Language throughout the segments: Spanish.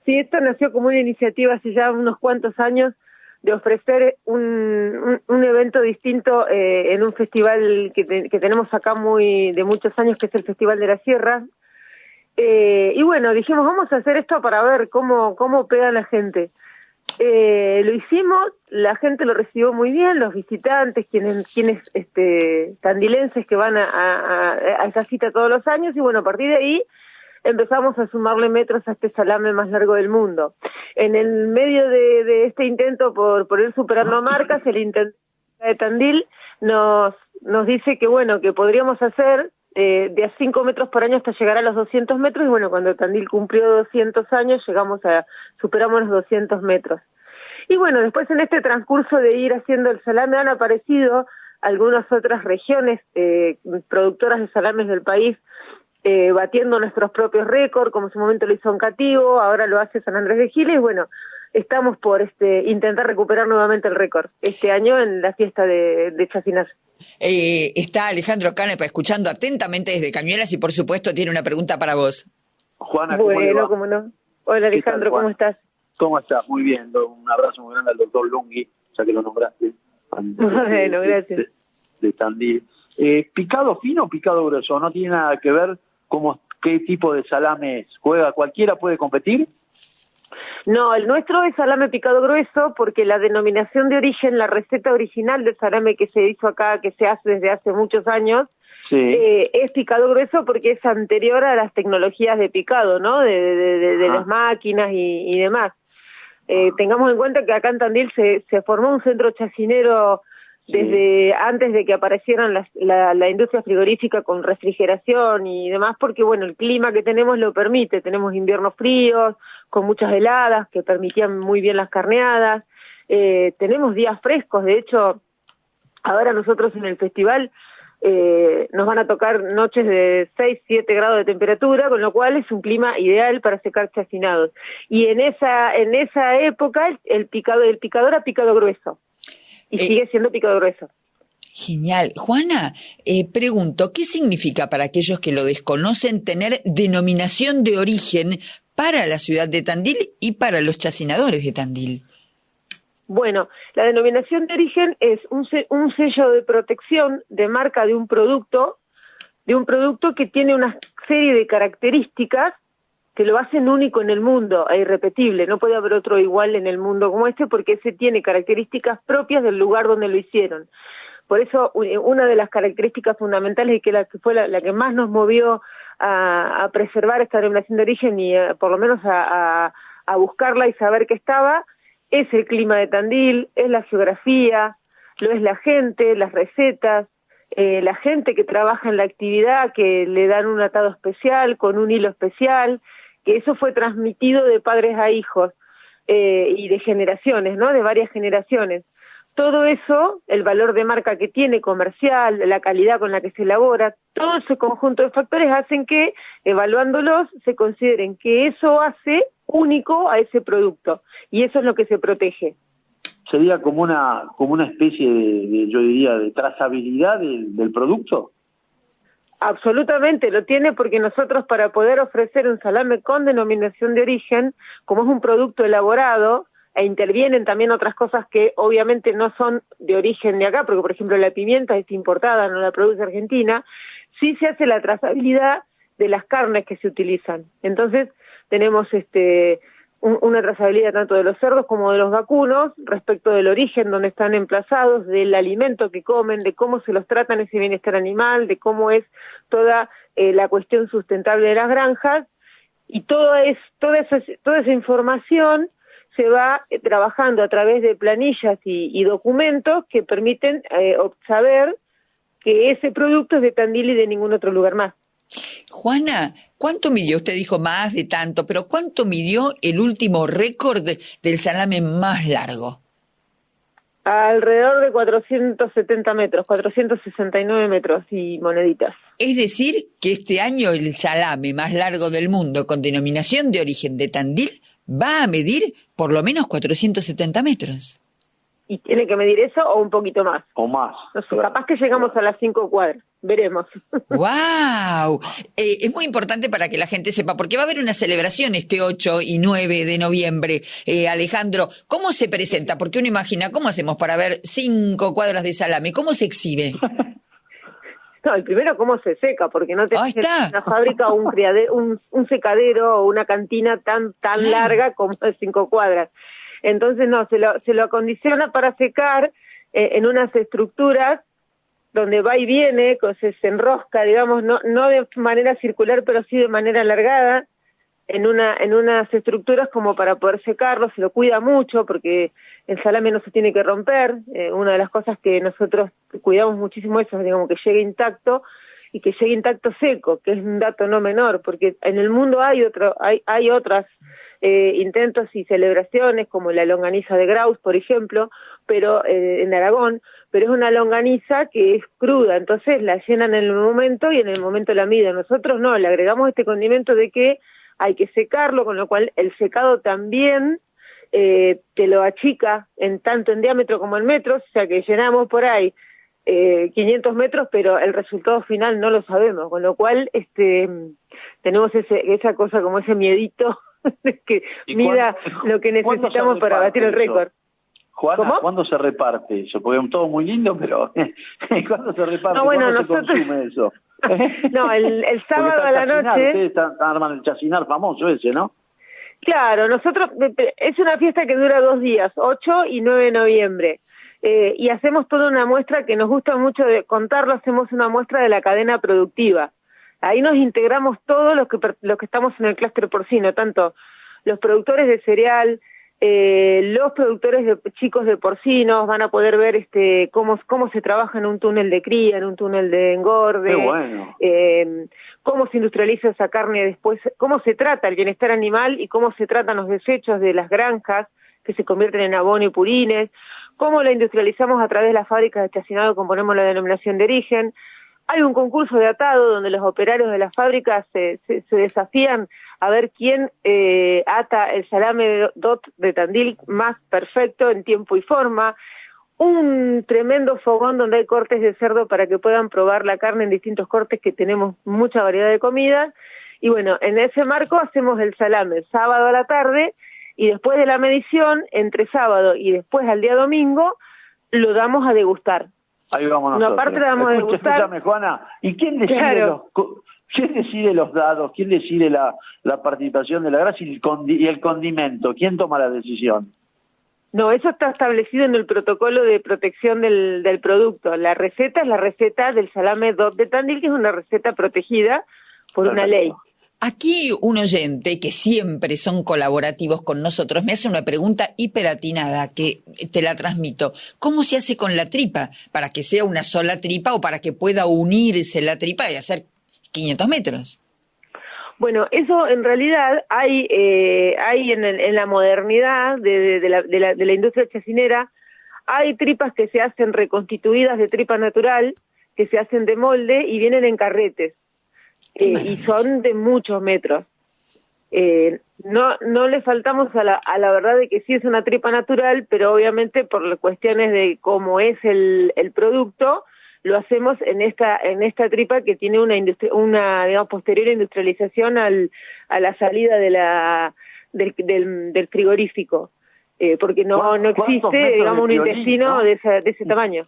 Sí, esto nació como una iniciativa hace ya unos cuantos años de ofrecer un evento distinto en un festival que tenemos acá de muchos años, que es el Festival de la Sierra. Y bueno, dijimos, vamos a hacer esto para ver cómo pega la gente. Lo hicimos, la gente lo recibió muy bien, los visitantes, quienes tandilenses que van a esa cita todos los años, y bueno, a partir de ahí empezamos a sumarle metros a este salame más largo del mundo. En el medio de este intento por ir superando marcas, el intento de Tandil nos dice que bueno, que podríamos hacer de a 5 metros por año hasta llegar a los 200 metros, y bueno, cuando Tandil cumplió 200 años, superamos los 200 metros. Y bueno, después en este transcurso de ir haciendo el salame han aparecido algunas otras regiones productoras de salames del país, batiendo nuestros propios récords, como en su momento lo hizo Oncativo, ahora lo hace San Andrés de Giles. Bueno, estamos por intentar recuperar nuevamente el récord este año en la fiesta de Chacinazo. Está Alejandro Canepa escuchando atentamente desde Cañuelas y por supuesto tiene una pregunta para vos. Juana, ¿cómo le va? Cómo no. Hola Alejandro, ¿cómo estás? ¿Cómo estás? Muy bien, un abrazo muy grande al doctor Lungui, ya que lo nombraste. Bueno, gracias. De Tandil. ¿Picado fino o picado grueso? ¿No tiene nada que ver qué tipo de salame juega? ¿Cualquiera puede competir? No, el nuestro es salame picado grueso porque la denominación de origen, la receta original del salame que se hizo acá, que se hace desde hace muchos años, sí, es picado grueso porque es anterior a las tecnologías de picado, ¿no? De las máquinas y demás. Tengamos en cuenta que acá en Tandil se formó un centro chacinero desde antes de que aparecieran la industria frigorífica con refrigeración y demás, porque bueno, el clima que tenemos lo permite. Tenemos inviernos fríos, con muchas heladas que permitían muy bien las carneadas, tenemos días frescos. De hecho, ahora nosotros en el festival nos van a tocar noches de 6, 7 grados de temperatura, con lo cual es un clima ideal para secar chacinados. Y en esa época el picador ha picado grueso. Y sigue siendo picado grueso. Genial. Juana, pregunto, ¿qué significa para aquellos que lo desconocen tener denominación de origen para la ciudad de Tandil y para los chacinadores de Tandil? Bueno, la denominación de origen es un sello de protección de marca de un producto que tiene una serie de características que lo hacen único en el mundo e irrepetible. No puede haber otro igual en el mundo como este, porque ese tiene características propias del lugar donde lo hicieron. Por eso, una de las características fundamentales y que fue la que más nos movió a preservar esta denominación de origen y por lo menos a buscarla y saber que estaba, es el clima de Tandil, es la geografía, lo es la gente, las recetas, la gente que trabaja en la actividad, que le dan un atado especial, con un hilo especial, que eso fue transmitido de padres a hijos y de generaciones, ¿no? De varias generaciones. Todo eso, el valor de marca que tiene, comercial, la calidad con la que se elabora, todo ese conjunto de factores hacen que, evaluándolos, se consideren que eso hace único a ese producto, y eso es lo que se protege. ¿Sería como una especie yo diría, de trazabilidad del producto? Absolutamente, lo tiene, porque nosotros, para poder ofrecer un salame con denominación de origen, como es un producto elaborado, e intervienen también otras cosas que obviamente no son de origen de acá, porque por ejemplo la pimienta es importada, no la produce Argentina, sí se hace la trazabilidad de las carnes que se utilizan. Entonces tenemos una trazabilidad tanto de los cerdos como de los vacunos respecto del origen donde están emplazados, del alimento que comen, de cómo se los tratan ese bienestar animal, de cómo es toda la cuestión sustentable de las granjas, y toda esa información se va trabajando a través de planillas y documentos que permiten saber que ese producto es de Tandil y de ningún otro lugar más. Juana, ¿cuánto midió? Usted dijo más de tanto, pero ¿cuánto midió el último récord del salame más largo? Alrededor de 470 metros, 469 metros y moneditas. Es decir, que este año el salame más largo del mundo con denominación de origen de Tandil va a medir por lo menos 470 metros. y tiene que medir eso o un poquito más. O más. No sé, capaz que llegamos a las 5 cuadras, veremos. ¡Wow! Es muy importante para que la gente sepa, porque va a haber una celebración este 8 y 9 de noviembre. Alejandro, ¿cómo se presenta? Porque uno imagina, ¿cómo hacemos para ver 5 cuadras de salame? ¿Cómo se exhibe? No, el primero, ¿cómo se seca? Porque no tenés una fábrica o un secadero o una cantina tan larga como de 5 cuadras. Entonces, no, se lo acondiciona para secar en unas estructuras donde va y viene, se enrosca, digamos, no de manera circular, pero sí de manera alargada, en unas estructuras como para poder secarlo. Se lo cuida mucho porque el salame no se tiene que romper. Una de las cosas que nosotros cuidamos muchísimo es, digamos, que llegue intacto y que llegue intacto seco, que es un dato no menor, porque en el mundo hay otras intentos y celebraciones, como la longaniza de Graus, por ejemplo, pero en Aragón, pero es una longaniza que es cruda, entonces la llenan en el momento y en el momento la miden. Nosotros no, le agregamos este condimento de que hay que secarlo, con lo cual el secado también te lo achica tanto en diámetro como en metros, o sea que llenamos por ahí 500 metros, pero el resultado final no lo sabemos, con lo cual tenemos esa cosa, como ese miedito de que mida lo que necesitamos para batir el récord. Juana, ¿cuándo se reparte eso? Porque es todo muy lindo, pero ¿cuándo se reparte? No, bueno, ¿Cuándo se consume eso? No, el sábado a la noche... Ustedes arman el chacinar famoso ese, ¿no? Claro, nosotros, es una fiesta que dura 2 días, 8 y 9 de noviembre. Y hacemos toda una muestra que nos gusta mucho de contarlo, hacemos una muestra de la cadena productiva. Ahí nos integramos todos los que estamos en el clúster porcino, tanto los productores de cereal, los productores chicos de porcinos, van a poder ver cómo se trabaja en un túnel de cría, en un túnel de engorde. Qué bueno. Cómo se industrializa esa carne después, cómo se trata el bienestar animal y cómo se tratan los desechos de las granjas que se convierten en abono y purines, cómo la industrializamos a través de las fábricas de chacinado, componemos la denominación de origen. Hay un concurso de atado donde los operarios de las fábricas se desafían a ver quién ata el salame DOT de Tandil más perfecto en tiempo y forma. Un tremendo fogón donde hay cortes de cerdo para que puedan probar la carne en distintos cortes, que tenemos mucha variedad de comidas. Y bueno, en ese marco hacemos el salame el sábado a la tarde, y después de la medición, entre sábado y después al día domingo, lo damos a degustar. Ahí vamos nosotros. Una parte la vamos a degustar. Escúchame, Juana, ¿y quién decide quién decide los dados? ¿Quién decide la participación de la grasa y el condimento? ¿Quién toma la decisión? No, eso está establecido en el protocolo de protección del producto. La receta es la receta del salame DOT de Tandil, que es una receta protegida por una ley. Aquí un oyente, que siempre son colaborativos con nosotros, me hace una pregunta hiperatinada que te la transmito. ¿Cómo se hace con la tripa? ¿Para que sea una sola tripa o para que pueda unirse la tripa y hacer 500 metros? Bueno, eso en realidad hay en la modernidad de la industria chacinera, hay tripas que se hacen reconstituidas de tripa natural, que se hacen de molde y vienen en carretes. Y son de muchos metros. No le faltamos a la verdad de que sí es una tripa natural, pero obviamente por cuestiones de cómo es el producto, lo hacemos en esta tripa que tiene una digamos, posterior industrialización a la salida del frigorífico, porque no existe, digamos, un intestino, ¿no?, de ese tamaño.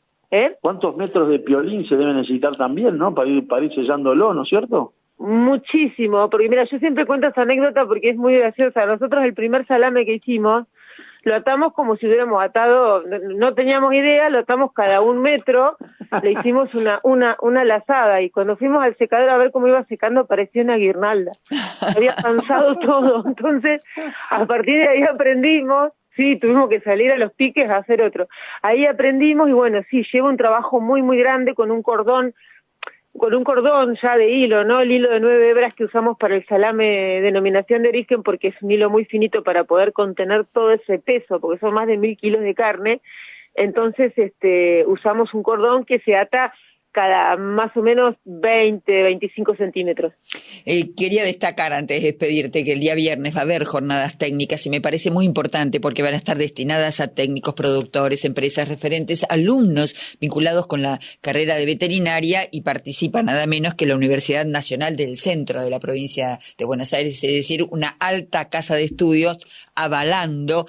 ¿Cuántos metros de piolín se debe necesitar también, no, para ir sellándolo, ¿no es cierto? Muchísimo, porque mira, yo siempre cuento esa anécdota porque es muy graciosa. Nosotros el primer salame que hicimos, lo atamos como si hubiéramos atado, no teníamos idea, lo atamos cada 1 metro, le hicimos una lazada, y cuando fuimos al secador a ver cómo iba secando, parecía una guirnalda. Había avanzado todo, entonces a partir de ahí aprendimos. Sí, tuvimos que salir a los piques a hacer otro. Ahí aprendimos y bueno, sí, lleva un trabajo muy, muy grande con un cordón ya de hilo, ¿no? El hilo de 9 hebras que usamos para el salame denominación de origen, porque es un hilo muy finito para poder contener todo ese peso, porque son más de 1000 kilos de carne. Entonces, usamos un cordón que se ata cada más o menos 20-25 centímetros. Quería destacar antes de despedirte que el día viernes va a haber jornadas técnicas y me parece muy importante porque van a estar destinadas a técnicos, productores, empresas referentes, alumnos vinculados con la carrera de veterinaria y participa nada menos que la Universidad Nacional del Centro de la provincia de Buenos Aires, es decir, una alta casa de estudios avalando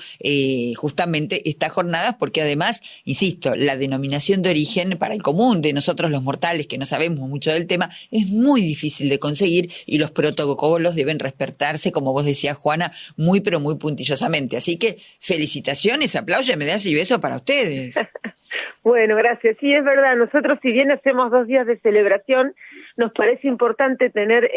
justamente estas jornadas porque además, insisto, la denominación de origen para el común de nosotros los mortales que no sabemos mucho del tema es muy difícil de conseguir y los protocolos deben respetarse, como vos decías, Juana, muy pero muy puntillosamente. Así que felicitaciones, aplausos, medallas y besos para ustedes. Bueno, gracias. Sí, es verdad, nosotros si bien hacemos 2 días de celebración, nos parece importante tener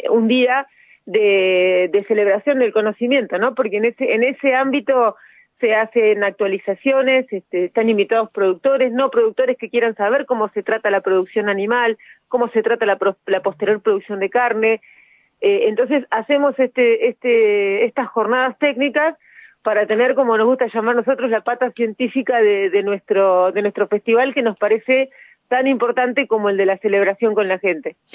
un día de celebración del conocimiento, ¿no? Porque en ese ámbito se hacen actualizaciones, están invitados productores, no productores que quieran saber cómo se trata la producción animal, cómo se trata la posterior producción de carne. Entonces hacemos estas jornadas técnicas para tener, como nos gusta llamar nosotros, la pata científica de nuestro festival, que nos parece tan importante como el de la celebración con la gente.